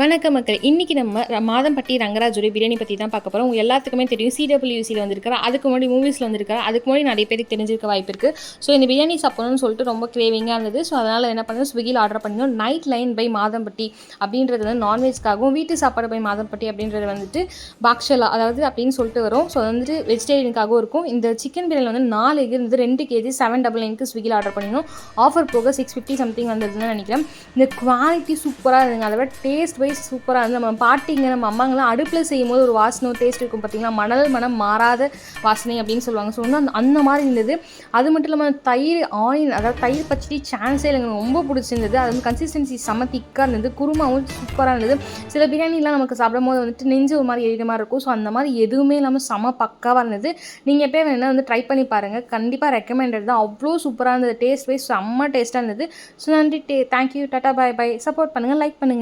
வணக்கம் மக்களே. இன்னைக்கு நம்ம மாதம்பட்டி ரங்கராஜோட பிரியாணி பற்றி தான் பார்க்க போகிறோம். உங்க எல்லாத்துக்குமே தெரியும் சிடபிள்யூசியில் வந்திருக்காரு. அதுக்கு முன்னாடி மூவிஸில் வந்திருக்காரு. அதுக்கு முன்னாடி நிறைய பேருக்கு தெரிஞ்சிருக்க வாய்ப்பு இருக்குது. ஸோ இந்த பிரியாணி சாப்பிடணும்னு சொல்லிட்டு ரொம்ப கிரேவிங்காக இருந்தது. ஸோ அதனால் என்ன பண்ணணும், ஸ்விக்கியில் ஆர்டர் பண்ணினோம். நைட் லைன் பை மாதம்பட்டி அப்படின்றது வந்து நான்வெஜ்க்காகவும், வீட்டு சாப்பாடு பை மாதம்பட்டி அப்படின்றது வந்துட்டு பாக்ஷலா அதாவது அப்படின்னு சொல்லிட்டு வரும். ஸோ வந்துட்டு வெஜிடேரியனுக்காகவும் இருக்கும். இந்த சிக்கன் பிரியாணி வந்து 4 எக் இருந்து 2 கேஜி 799க்கு ஸ்விக்கியில் ஆர்டர் பண்ணினோம். ஆஃபர் போக 650 சம்திங் வந்ததுன்னு நினைக்கிறேன். இந்த குவாலிட்டி சூப்பராக இருந்துங்க. அதை விட டேஸ்ட் வைஸ் சூப்பராக இருந்து நம்ம பாட்டிங்க நம்ம அம்மாங்களாம் அடுப்பில் செய்யும் போது ஒரு வாசனை டேஸ்ட் இருக்கும் பார்த்தீங்களா, மணல் மனம் மாறாத வாசனை அப்படின்னு சொல்லுவாங்க. ஸோ வந்து அந்த மாதிரி இருந்தது. அது மட்டும் இல்லாமல் தயிர் ஆயில், அதாவது தயிர் பச்சடி சான்ஸே எனக்கு ரொம்ப பிடிச்சிருந்தது. அது வந்து கன்சிஸ்டன்சி செம்ம திக்காக இருந்தது. குருமாவும் சூப்பராக இருந்தது. சில பிரியாணிலாம் நமக்கு சாப்பிடும் போது வந்துட்டு நெஞ்சு ஒரு மாதிரி எரிகிற மாதிரி இருக்கும். ஸோ அந்த மாதிரி எதுவுமே இல்லாமல் செம்ம பக்காவாக இருந்தது. நீங்கள் எப்போ வேணால் வந்து ட்ரை பண்ணி பாருங்கள். கண்டிப்பாக ரெக்கமெண்டட் தான். அவ்வளோ சூப்பராக இருந்தது. டேஸ்ட் வைஸ் செம்ம டேஸ்ட்டாக இருந்தது. ஸோ நன்றி. தேங்க்யூ. டாட்டா பாய் பாய். சப்போர்ட் பண்ணுங்கள், லைக் பண்ணுங்கள்.